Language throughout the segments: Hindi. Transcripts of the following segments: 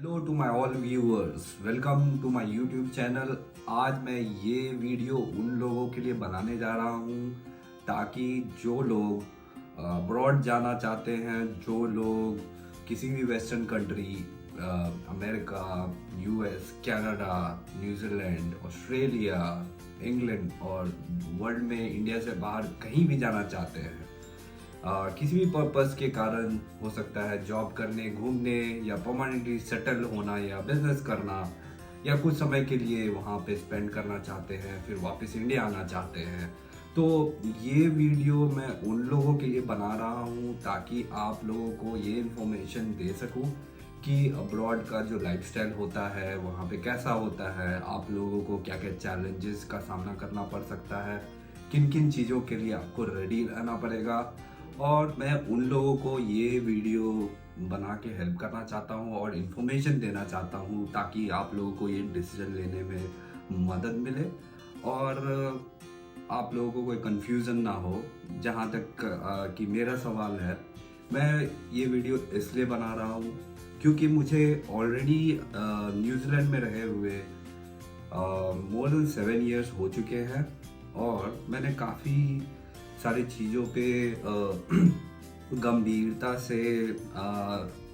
Hello to my all viewers, welcome to my YouTube channel. आज मैं ये वीडियो उन लोगों के लिए बनाने जा रहा हूँ ताकि जो लोग अब्रॉड जाना चाहते हैं, जो लोग किसी भी western country, America, US, Canada, New Zealand, Australia, England और वर्ल्ड में इंडिया से बाहर कहीं भी जाना चाहते हैं, किसी भी पर्पस के कारण, हो सकता है जॉब करने, घूमने या परमानेंटली सेटल होना या बिजनेस करना, या कुछ समय के लिए वहाँ पे स्पेंड करना चाहते हैं, फिर वापस इंडिया आना चाहते हैं। तो ये वीडियो मैं उन लोगों के लिए बना रहा हूँ ताकि आप लोगों को ये इन्फॉर्मेशन दे सकूँ कि अब्रॉड का जो लाइफस्टाइल होता है वहाँ पे कैसा होता है, आप लोगों को क्या क्या चैलेंजेस का सामना करना पड़ सकता है, किन किन चीज़ों के लिए आपको रेडी रहना पड़ेगा। और मैं उन लोगों को ये वीडियो बना के हेल्प करना चाहता हूँ और इन्फॉर्मेशन देना चाहता हूँ ताकि आप लोगों को ये डिसीजन लेने में मदद मिले और आप लोगों को कोई कन्फ्यूज़न ना हो। जहाँ तक कि मेरा सवाल है, मैं ये वीडियो इसलिए बना रहा हूँ क्योंकि मुझे ऑलरेडी न्यूजीलैंड में रहे हुए मोर देन 7 years हो चुके हैं और मैंने काफ़ी सारी चीज़ों पे गंभीरता से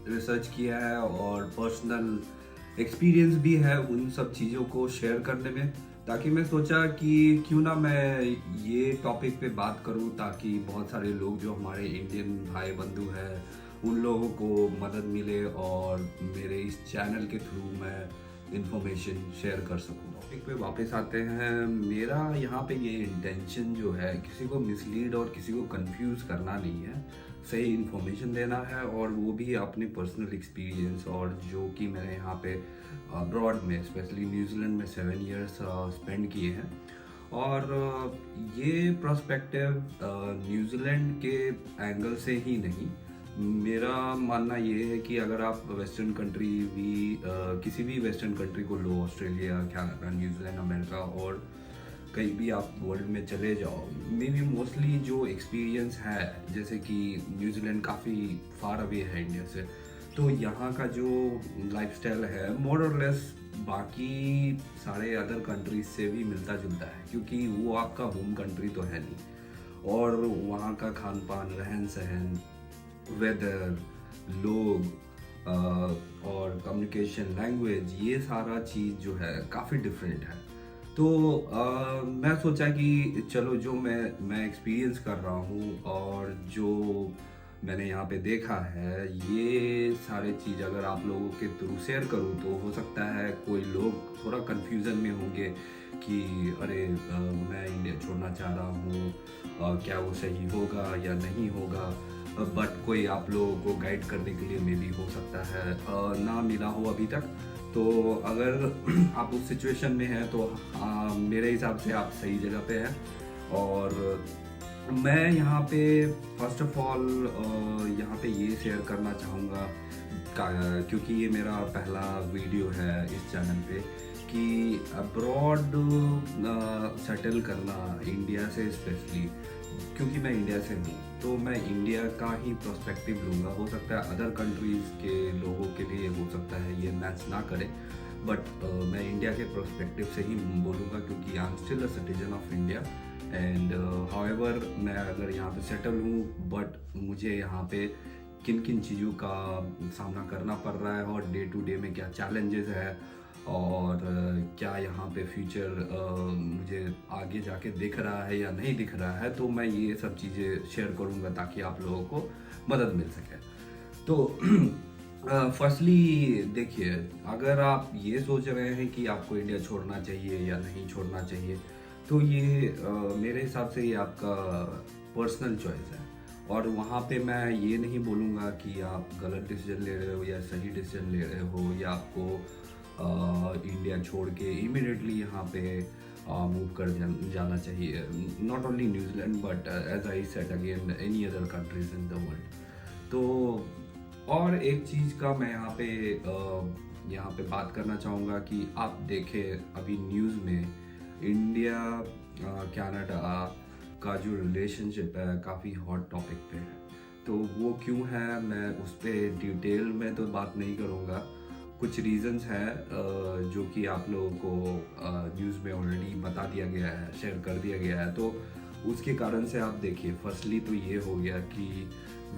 रिसर्च किया है और पर्सनल एक्सपीरियंस भी है उन सब चीज़ों को शेयर करने में। ताकि मैं सोचा कि क्यों ना मैं ये टॉपिक पे बात करूं ताकि बहुत सारे लोग जो हमारे इंडियन भाई बंधु हैं उन लोगों को मदद मिले और मेरे इस चैनल के थ्रू मैं इन्फॉर्मेशन शेयर कर सकूँ। टॉपिक पे वापस आते हैं। मेरा यहाँ पे ये इंटेंशन जो है किसी को मिसलीड और किसी को कंफ्यूज करना नहीं है, सही इन्फॉर्मेशन देना है और वो भी अपने पर्सनल एक्सपीरियंस और जो कि मैंने यहाँ पे अब्रॉड में स्पेशली न्यूजीलैंड में 7 years स्पेंड किए हैं। और ये पर्सपेक्टिव न्यूजीलैंड के एंगल से ही नहीं, मेरा मानना ये है कि अगर आप वेस्टर्न कंट्री भी किसी भी वेस्टर्न कंट्री को लो, ऑस्ट्रेलिया, कनाडा, न्यूजीलैंड, अमेरिका और कहीं भी आप वर्ल्ड में चले जाओ, मे बी मोस्टली जो एक्सपीरियंस है, जैसे कि न्यूजीलैंड काफ़ी फार अवे है इंडिया से, तो यहाँ का जो लाइफस्टाइल है मोर और लेस बाकी सारे अदर कंट्रीज से भी मिलता जुलता है क्योंकि वो आपका होम कंट्री तो है नहीं। और वहाँ का खान पान, रहन सहन, वेदर, लोग और कम्युनिकेशन, लैंग्वेज, ये सारा चीज़ जो है काफ़ी डिफरेंट है। तो मैं सोचा कि चलो जो मैं एक्सपीरियंस कर रहा हूँ और जो मैंने यहाँ पे देखा है, ये सारे चीज़ अगर आप लोगों के थ्रू शेयर करूँ तो हो सकता है कोई लोग थोड़ा कन्फ्यूज़न में होंगे कि अरे मैं इंडिया छोड़ना चाह रहा हूँ, क्या वो सही होगा या नहीं होगा। बट कोई आप लोगों को गाइड करने के लिए मे बी हो सकता है ना मिला हो अभी तक। तो अगर आप उस सिचुएशन में हैं तो मेरे हिसाब से आप सही जगह पे हैं। और मैं यहाँ पे फर्स्ट ऑफ ऑल यहाँ पे ये शेयर करना चाहूँगा क्योंकि ये मेरा पहला वीडियो है इस चैनल पे कि अब्रॉड सेटल करना इंडिया से, स्पेशली क्योंकि मैं इंडिया से हूँ तो मैं इंडिया का ही पर्सपेक्टिव लूँगा। हो सकता है अदर कंट्रीज़ के लोगों के लिए हो सकता है ये मैच ना करे, बट मैं इंडिया के पर्सपेक्टिव से ही बोलूँगा क्योंकि I am still a citizen of India and however मैं अगर यहाँ पे सेटल हूँ, बट मुझे यहाँ पे किन किन चीज़ों का सामना करना पड़ रहा है और डे टू डे में क्या चैलेंजेस है और क्या यहाँ पे फ्यूचर मुझे आगे जाके दिख रहा है या नहीं दिख रहा है, तो मैं ये सब चीज़ें शेयर करूँगा ताकि आप लोगों को मदद मिल सके। तो फर्स्टली देखिए, अगर आप ये सोच रहे हैं कि आपको इंडिया छोड़ना चाहिए या नहीं छोड़ना चाहिए, तो ये मेरे हिसाब से ये आपका पर्सनल चॉइस है और वहाँ पे मैं ये नहीं बोलूँगा कि आप गलत डिसीजन ले रहे हो या सही डिसीजन ले रहे हो या आपको इंडिया छोड़ के इमीडिएटली यहाँ पे मूव कर जाना चाहिए। Not only New Zealand but as I said again any other countries in the world. तो और एक चीज़ का मैं यहाँ पे बात करना चाहूँगा कि आप देखें अभी न्यूज़ में इंडिया कनाडा का जो रिलेशनशिप है काफ़ी हॉट टॉपिक पे है। तो वो क्यों है, मैं उस पर डिटेल में तो बात नहीं करूँगा, कुछ रीजंस हैं जो कि आप लोगों को न्यूज़ में ऑलरेडी बता दिया गया है, शेयर कर दिया गया है। तो उसके कारण से आप देखिए, फर्स्टली तो ये हो गया कि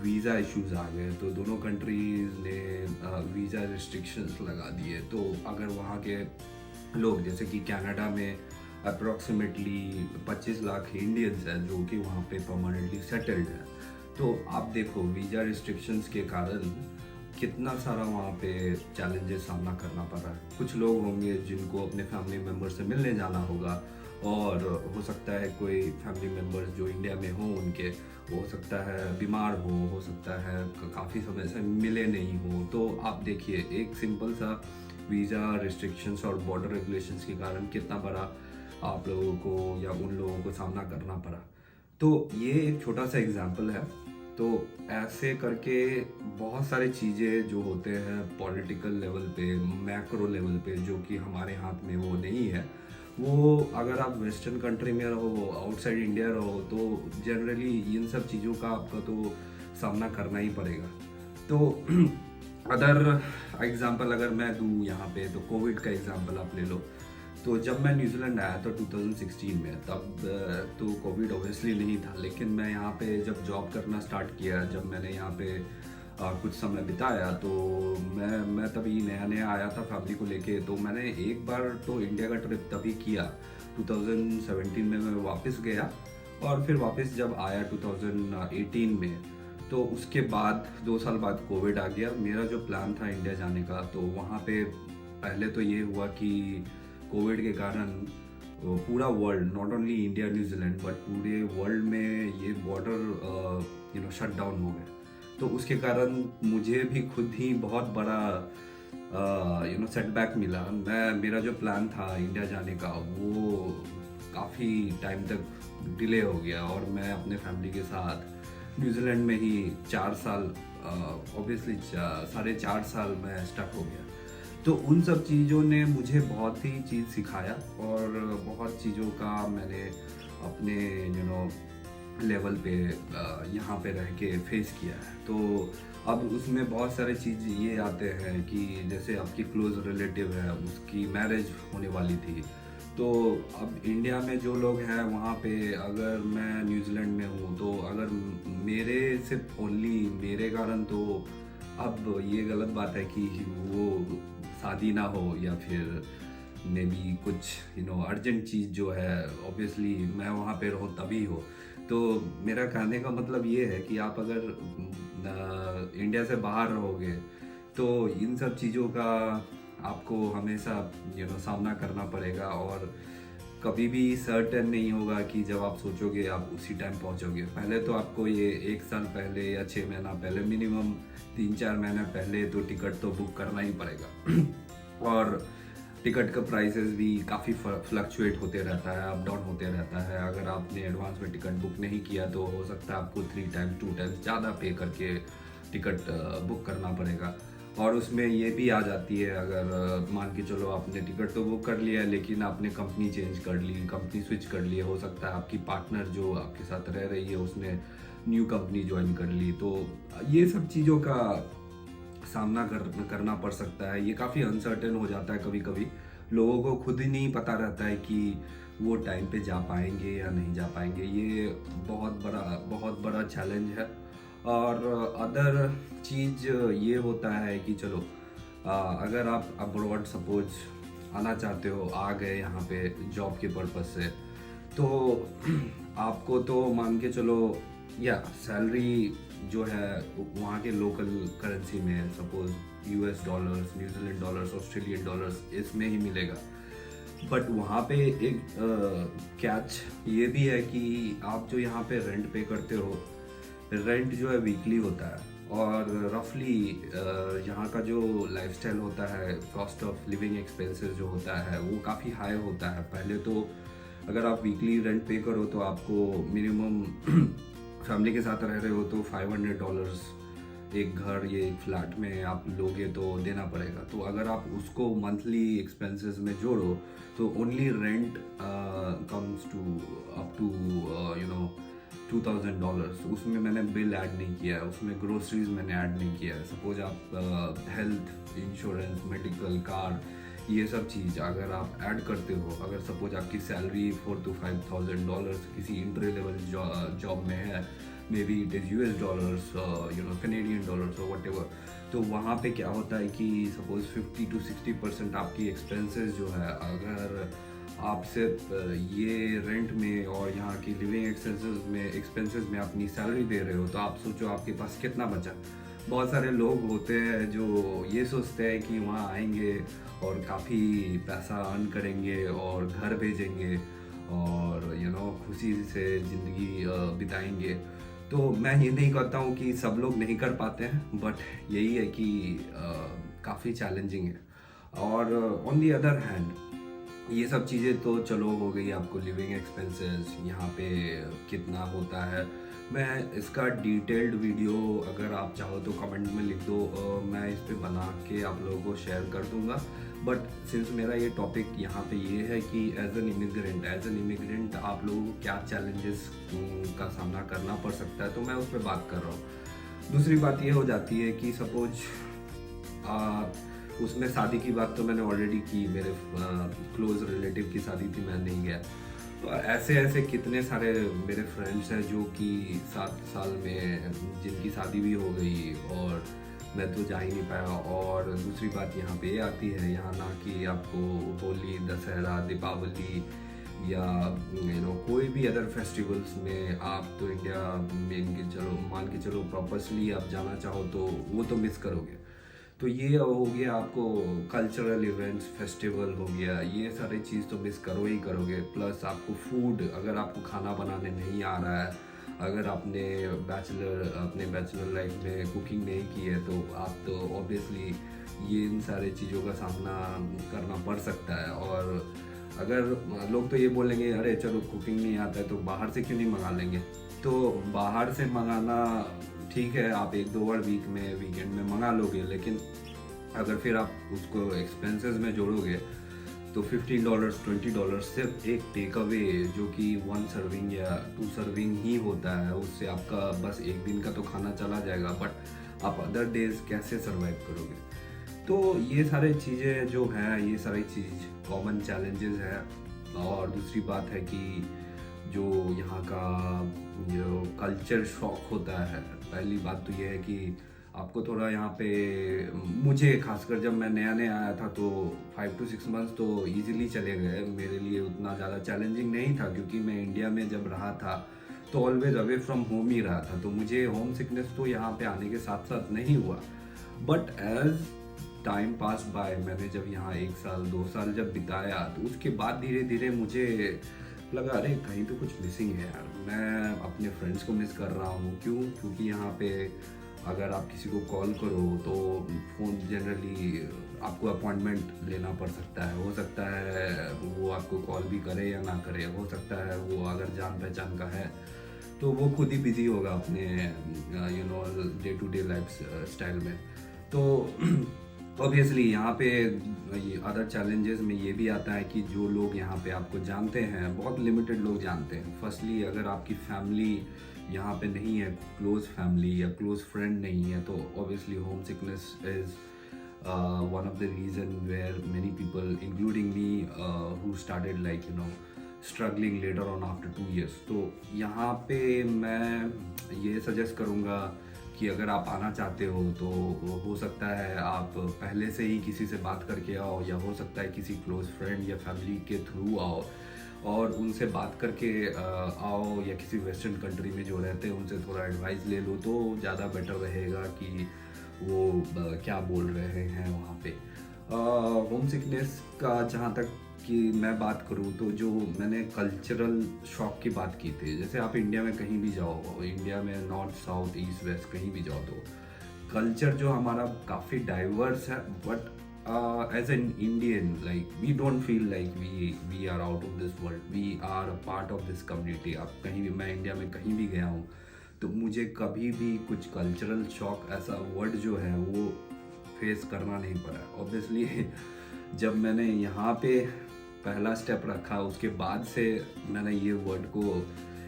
वीज़ा इश्यूज आ गए, तो दोनों कंट्रीज ने वीज़ा रिस्ट्रिक्शंस लगा दिए। तो अगर वहाँ के लोग, जैसे कि कनाडा में अप्रॉक्सीमेटली 25 लाख इंडियंस हैं जो कि वहाँ पे परमानेंटली सेटल्ड हैं, तो आप देखो वीज़ा रिस्ट्रिक्शंस के कारण कितना सारा वहाँ पे चैलेंजेस सामना करना पड़ रहा है। कुछ लोग होंगे जिनको अपने फैमिली मेम्बर से मिलने जाना होगा, और हो सकता है कोई फैमिली मेम्बर्स जो इंडिया में हो उनके, हो सकता है बीमार हो सकता है काफ़ी समय से मिले नहीं हो। तो आप देखिए, एक सिंपल सा वीज़ा रिस्ट्रिक्शंस और बॉर्डर रेगुलेशंस के कारण कितना बड़ा आप लोगों को या उन लोगों को सामना करना पड़ा। तो ये एक छोटा सा एग्जाम्पल है। तो ऐसे करके बहुत सारी चीज़ें जो होते हैं पॉलिटिकल लेवल पे, मैक्रो लेवल पे, जो कि हमारे हाथ में वो नहीं है, वो अगर आप वेस्टर्न कंट्री में रहो, आउटसाइड इंडिया रहो, तो जनरली इन सब चीज़ों का आपका तो सामना करना ही पड़ेगा। तो अदर एग्जांपल अगर मैं दूँ यहाँ पे, तो कोविड का एग्जांपल आप ले लो। तो जब मैं न्यूजीलैंड आया था 2016 में, तब तो कोविड ऑब्वियसली नहीं था, लेकिन मैं यहाँ पे जब जॉब करना स्टार्ट किया, जब मैंने यहाँ पे कुछ समय बिताया, तो मैं तभी नया नया आया था फैमिली को लेके। तो मैंने एक बार तो इंडिया का ट्रिप तभी किया 2017 में, मैं वापस गया, और फिर वापस जब आया 2018 में, तो उसके बाद 2 साल बाद कोविड आ गया। मेरा जो प्लान था इंडिया जाने का, तो वहाँ पे पहले तो ये हुआ कि कोविड के कारण पूरा world, not only India New Zealand but पूरे वर्ल्ड में ये बॉर्डर शट डाउन हो गए। तो उसके कारण मुझे भी खुद ही बहुत बड़ा सेटबैक मिला। मेरा जो प्लान था इंडिया जाने का, वो काफ़ी टाइम तक डिले हो गया, और मैं अपने फैमिली के साथ न्यूजीलैंड में ही 4 साल, ऑब्वियसली 4.5 साल मैं स्टक हो गया। तो उन सब चीज़ों ने मुझे बहुत ही चीज़ सिखाया, और बहुत चीज़ों का मैंने अपने लेवल पे यहाँ पे रह के फेस किया है। तो अब उसमें बहुत सारे चीज़ ये आते हैं कि जैसे आपकी क्लोज रिलेटिव है, उसकी मैरिज होने वाली थी, तो अब इंडिया में जो लोग हैं वहाँ पे, अगर मैं न्यूजीलैंड में हूँ, तो अगर मेरे सिर्फ ओनली मेरे कारण, तो अब ये गलत बात है कि वो शादी ना हो, या फिर मे बी कुछ अर्जेंट चीज़ जो है, ऑब्वियसली मैं वहाँ पे रहूँ तभी हो। तो मेरा कहने का मतलब ये है कि आप अगर इंडिया से बाहर रहोगे, तो इन सब चीज़ों का आपको हमेशा सामना करना पड़ेगा, और कभी भी सर्टेन नहीं होगा कि जब आप सोचोगे आप उसी टाइम पहुंचोगे। पहले तो आपको ये 1 साल पहले या 6 महीना पहले, मिनिमम 3-4 महीने पहले तो टिकट तो बुक करना ही पड़ेगा। और टिकट का प्राइसेस भी काफ़ी फ्लक्चुएट होते रहता है, अप डाउन होते रहता है। अगर आपने एडवांस में टिकट बुक नहीं किया, तो हो सकता है आपको 3 टाइम्स 2 टाइम्स ज़्यादा पे करके टिकट बुक करना पड़ेगा। और उसमें ये भी आ जाती है, अगर मान के चलो आपने टिकट तो बुक कर लिया, लेकिन आपने कंपनी चेंज कर ली, कंपनी स्विच कर ली, हो सकता है आपकी पार्टनर जो आपके साथ रह रही है उसने न्यू कंपनी ज्वाइन कर ली, तो ये सब चीज़ों का सामना करना पड़ सकता है। ये काफ़ी अनसर्टेन हो जाता है कभी कभी, लोगों को खुद ही नहीं पता रहता है कि वो टाइम पे जा पाएंगे या नहीं जा पाएंगे। ये बहुत बड़ा चैलेंज है। और अदर चीज़ ये होता है कि चलो अगर आप अब्रॉड सपोज आना चाहते हो, आ गए यहाँ पे जॉब के पर्पज़ से, तो आपको तो मान के चलो या सैलरी जो है वहाँ के लोकल करेंसी में, suppose US dollars, New Zealand dollars, Australian dollars, इसमें ही मिलेगा। बट वहाँ पे एक कैच ये भी है कि आप जो यहाँ पे रेंट पे करते हो, रेंट जो है वीकली होता है, और रफली यहाँ का जो लाइफस्टाइल होता है, कॉस्ट ऑफ लिविंग एक्सपेंसेस जो होता है, वो काफ़ी हाई होता है। पहले तो अगर आप वीकली रेंट पे करो, तो आपको मिनिमम फैमिली के साथ रह रहे हो तो $500 एक घर, ये एक फ्लैट में आप लोगे तो देना पड़ेगा। तो अगर आप उसको मंथली एक्सपेंसेस में जोड़ो, तो only rent comes to up to $2000, उसमें मैंने बिल ऐड नहीं किया है, उसमें ग्रोसरीज मैंने ऐड नहीं किया है। सपोज आप हेल्थ इंश्योरेंस, मेडिकल, कार, ये सब चीज़ अगर आप ऐड करते हो, अगर सपोज आपकी सैलरी $4,000 to $5,000 किसी इंट्री लेवल जॉब में है, may be it is US dollars, Canadian dollars और वट एवर, तो वहाँ पे क्या होता है कि सपोज 50 to 60% आपकी एक्सपेंसेस जो है, अगर आप सिर्फ ये रेंट में और यहाँ की लिविंग एक्सपेंसेस में अपनी सैलरी दे रहे हो, तो आप सोचो आपके पास कितना बचा। बहुत सारे लोग होते हैं जो ये सोचते हैं कि वहाँ आएंगे और काफ़ी पैसा अर्न करेंगे और घर भेजेंगे और खुशी से ज़िंदगी बिताएंगे। तो मैं ये नहीं कहता हूँ कि सब लोग नहीं कर पाते हैं, बट यही है कि काफ़ी चैलेंजिंग है। और ऑन दी अदर हैंड, ये सब चीज़ें तो चलो हो गई, आपको लिविंग एक्सपेंसेस यहाँ पे कितना होता है। मैं इसका डिटेल्ड वीडियो अगर आप चाहो तो कमेंट में लिख दो, मैं इस पे बना के आप लोगों को शेयर कर दूंगा। बट सिंस मेरा ये टॉपिक यहाँ पे ये है कि एज एन इमिग्रेंट आप लोगों को क्या चैलेंजेस का सामना करना पड़ सकता है, तो मैं उस पर बात कर रहा हूँ। दूसरी बात ये हो जाती है कि सपोज उसमें शादी की बात तो मैंने ऑलरेडी की, मेरे क्लोज रिलेटिव की शादी थी, मैं नहीं गया। तो ऐसे कितने सारे मेरे फ्रेंड्स हैं जो कि 7 साल में जिनकी शादी भी हो गई और मैं तो जा ही नहीं पाया। और दूसरी बात यहाँ पे आती है, यहाँ ना कि आपको होली, दशहरा, दीपावली या कोई भी अदर फेस्टिवल्स में आप तो इंडिया में मान के चलो प्रॉपरली आप जाना चाहो तो वो तो मिस करोगे। तो ये हो गया आपको कल्चरल इवेंट्स, फेस्टिवल हो गया, ये सारी चीज़ तो मिस करो ही करोगे। प्लस आपको फूड, अगर आपको खाना बनाने नहीं आ रहा है, अगर आपने अपने बैचलर लाइफ में कुकिंग नहीं की है, तो आप तो ऑब्वियसली ये इन सारे चीज़ों का सामना करना पड़ सकता है। और अगर लोग तो ये बोलेंगे अरे चलो कुकिंग नहीं आता है तो बाहर से क्यों नहीं मंगा लेंगे। तो बाहर से मंगाना ठीक है, आप 1-2 बार वीकेंड में मंगा लोगे, लेकिन अगर फिर आप उसको एक्सपेंसेस में जोड़ोगे तो $15, $20 सिर्फ एक टेक अवे जो कि 1 सर्विंग या 2 सर्विंग ही होता है, उससे आपका बस एक दिन का तो खाना चला जाएगा, बट आप अदर डेज कैसे सर्वाइव करोगे। तो ये सारी चीज़ें जो हैं, ये सारी चीज़ कॉमन चैलेंजेस है। और दूसरी बात है कि जो यहाँ का जो कल्चर शॉक होता है, पहली बात तो ये है कि आपको थोड़ा यहाँ पे, मुझे खासकर जब मैं नया आया था तो 5 to 6 मंथ्स तो इजीली चले गए, मेरे लिए उतना ज़्यादा चैलेंजिंग नहीं था, क्योंकि मैं इंडिया में जब रहा था तो ऑलवेज अवे फ्रॉम होम ही रहा था, तो मुझे होम सिकनेस तो यहाँ पे आने के साथ साथ नहीं हुआ। But as time pass by, मैंने जब यहाँ 1 साल 2 साल जब बिताया, तो उसके बाद धीरे धीरे मुझे लगा अरे कहीं तो कुछ मिसिंग है यार, मैं अपने फ्रेंड्स को मिस कर रहा हूँ। क्योंकि यहाँ पे अगर आप किसी को कॉल करो तो फ़ोन जनरली आपको अपॉइंटमेंट लेना पड़ सकता है, हो सकता है वो आपको कॉल भी करे या ना करे, हो सकता है वो अगर जान पहचान का है तो वो खुद ही बिजी होगा अपने day to day lifestyle में। तो ऑब्वियसली यहाँ पे अदर चैलेंजेस में ये भी आता है कि जो लोग यहाँ पे आपको जानते हैं, बहुत लिमिटेड लोग जानते हैं। फर्स्टली अगर आपकी फैमिली यहाँ पे नहीं है, क्लोज फैमिली या क्लोज फ्रेंड नहीं है, तो obviously home sickness is one of the reason where many people including me who started struggling later on after 2 years। तो यहाँ पे मैं ये सजेस्ट करूँगा कि अगर आप आना चाहते हो तो हो सकता है आप पहले से ही किसी से बात करके आओ, या हो सकता है किसी क्लोज फ्रेंड या फैमिली के थ्रू आओ और उनसे बात करके आओ, या किसी वेस्टर्न कंट्री में जो रहते हैं उनसे थोड़ा एडवाइस ले लो, तो ज़्यादा बेटर रहेगा कि वो क्या बोल रहे हैं वहाँ पे। होम सिकनेस का जहाँ तक कि मैं बात करूँ, तो जो मैंने कल्चरल शॉक की बात की थी, जैसे आप इंडिया में कहीं भी जाओ, इंडिया में नॉर्थ साउथ ईस्ट वेस्ट कहीं भी जाओ, तो कल्चर जो हमारा काफ़ी डाइवर्स है। But as an Indian, we don't feel like we are out of this world, we are a part of this community. आप कहीं भी, मैं इंडिया में कहीं भी गया हूँ तो मुझे कभी भी कुछ कल्चरल शॉक ऐसा वर्ड जो है वो फेस करना नहीं पड़ा। ऑब्वियसली जब मैंने यहाँ पे पहला स्टेप रखा, उसके बाद से मैंने ये वर्ड को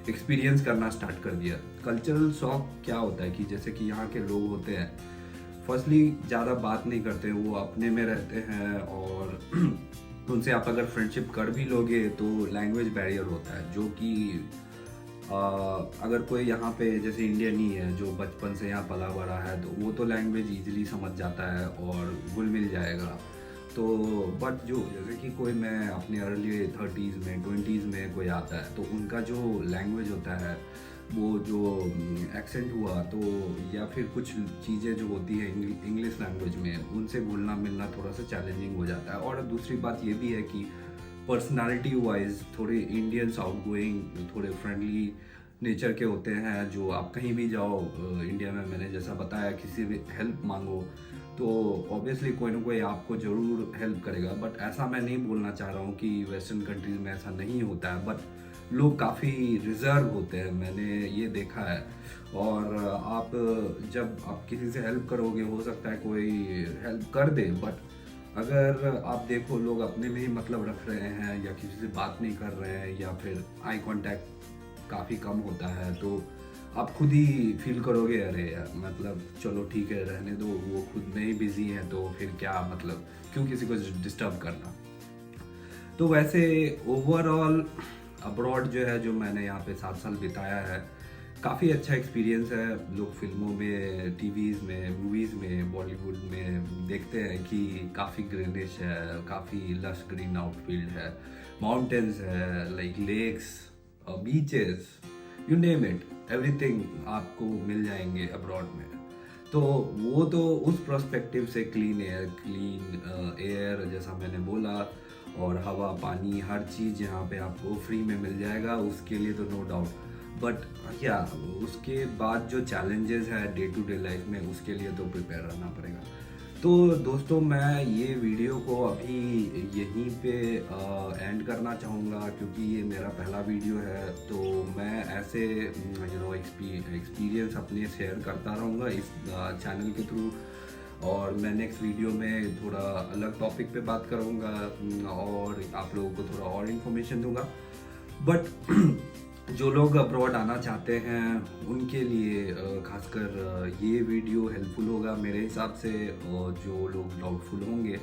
एक्सपीरियंस करना स्टार्ट कर दिया। कल्चरल शॉक क्या होता है कि जैसे कि यहाँ के लोग होते हैं, फर्स्टली ज़्यादा बात नहीं करते, वो अपने में रहते हैं, और उनसे आप अगर फ्रेंडशिप कर भी लोगे तो लैंग्वेज बैरियर होता है, जो कि अगर कोई यहाँ पे जैसे इंडियन ही है जो बचपन से यहाँ पला बड़ा है, तो वो तो लैंग्वेज इजीली समझ जाता है और घुल मिल जाएगा। तो बट जो जैसे कि कोई मैं अपने अर्ली 30s में 20s में कोई आता है, तो उनका जो लैंग्वेज होता है, वो जो एक्सेंट हुआ तो, या फिर कुछ चीज़ें जो होती है इंग्लिश लैंग्वेज में, उनसे घुलना मिलना थोड़ा सा चैलेंजिंग हो जाता है। और दूसरी बात ये भी है कि पर्सनालिटी वाइज थोड़े इंडियंस आउटगोइंग, थोड़े फ्रेंडली नेचर के होते हैं, जो आप कहीं भी जाओ इंडिया में, मैंने जैसा बताया, किसी भी हेल्प मांगो तो ऑब्वियसली कोई ना कोई आपको ज़रूर हेल्प करेगा। बट ऐसा मैं नहीं बोलना चाह रहा हूँ कि वेस्टर्न कंट्रीज़ में ऐसा नहीं होता है, बट लोग काफ़ी रिजर्व होते हैं, मैंने ये देखा है। और जब आप किसी से हेल्प करोगे, हो सकता है कोई हेल्प कर दे, बट अगर आप देखो लोग अपने में ही मतलब रख रहे हैं, या किसी से बात नहीं कर रहे हैं, या फिर आई कांटेक्ट काफ़ी कम होता है, तो आप खुद ही फील करोगे अरे यार, मतलब चलो ठीक है रहने दो, वो खुद में ही बिजी हैं, तो फिर क्या मतलब, क्यों किसी को डिस्टर्ब करना। तो वैसे ओवरऑल अब्रॉड जो है, जो मैंने यहाँ पे 7 साल बिताया है, काफ़ी अच्छा एक्सपीरियंस है। लोग फिल्मों में, टीवीज़ में, मूवीज़ में, बॉलीवुड में देखते हैं कि काफ़ी ग्रीनिश है, काफ़ी लश ग्रीन आउटफील्ड है, माउंटेन्स है, like lakes, beaches, you name it, everything आपको मिल जाएंगे अब्रॉड में। तो वो तो उस पर्सपेक्टिव से क्लीन एयर जैसा मैंने बोला, और हवा, पानी, हर चीज़ यहाँ पे आपको फ्री में मिल जाएगा, उसके लिए तो नो डाउट। बट क्या उसके बाद जो चैलेंजेस है डे टू डे लाइफ में, उसके लिए तो प्रिपेयर रहना पड़ेगा। तो दोस्तों, मैं ये वीडियो को अभी यहीं पे एंड करना चाहूँगा, क्योंकि ये मेरा पहला वीडियो है। तो मैं ऐसे एक्सपीरियंस अपने शेयर करता रहूँगा इस चैनल के थ्रू, और मैं नेक्स्ट वीडियो में थोड़ा अलग टॉपिक पे बात करूँगा, और आप लोगों को थोड़ा और इन्फॉर्मेशन दूँगा। बट जो लोग अब्रॉड आना चाहते हैं उनके लिए खासकर ये वीडियो हेल्पफुल होगा मेरे हिसाब से। और जो लोग डाउटफुल होंगे,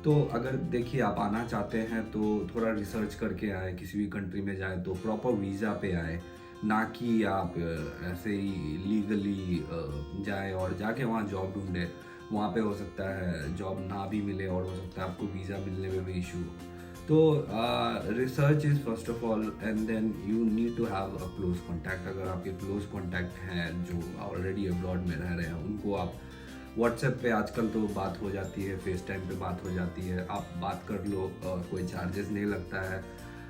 तो अगर देखिए आप आना चाहते हैं तो थोड़ा रिसर्च करके आए, किसी भी कंट्री में जाए तो प्रॉपर वीज़ा पे आए, ना कि आप ऐसे ही लीगली जाए और जाके वहाँ जॉब ढूंढे। वहाँ पे हो सकता है जॉब ना भी मिले, और हो सकता है आपको वीज़ा मिलने में भी इशू। तो research is first of all, and then you need to have a close contact. अगर आपके क्लोज कॉन्टैक्ट हैं जो ऑलरेडी अब्रॉड में रह रहे हैं, उनको आप व्हाट्सएप पे, आजकल तो बात हो जाती है, फेस टाइम पे बात हो जाती है, आप बात कर लो, कोई चार्जेस नहीं लगता है।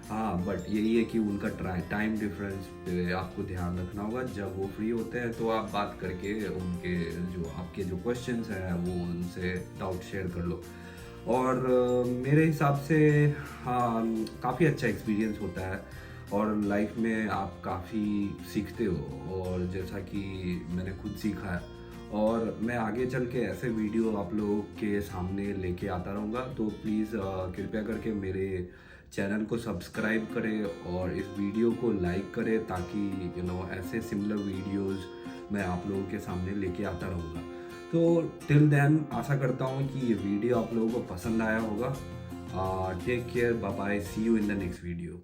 हाँ, बट यही है कि उनका टाइम डिफरेंस पे आपको ध्यान रखना होगा। जब वो फ्री होते हैं तो आप बात करके उनके जो आपके जो क्वेश्चंस हैं वो उनसे डाउट शेयर कर लो। और मेरे हिसाब से हाँ, काफ़ी अच्छा एक्सपीरियंस होता है, और लाइफ में आप काफ़ी सीखते हो, और जैसा कि मैंने खुद सीखा है, और मैं आगे चल के ऐसे वीडियो आप लोगों के सामने लेके आता रहूँगा। तो प्लीज़ कृपया करके मेरे चैनल को सब्सक्राइब करें और इस वीडियो को लाइक करें, ताकि ऐसे सिमिलर वीडियोस मैं आप लोगों के सामने लेके आता रहूँगा। तो टिल देन आशा करता हूँ कि ये वीडियो आप लोगों को पसंद आया होगा। Take care, bye bye, see you in the next video.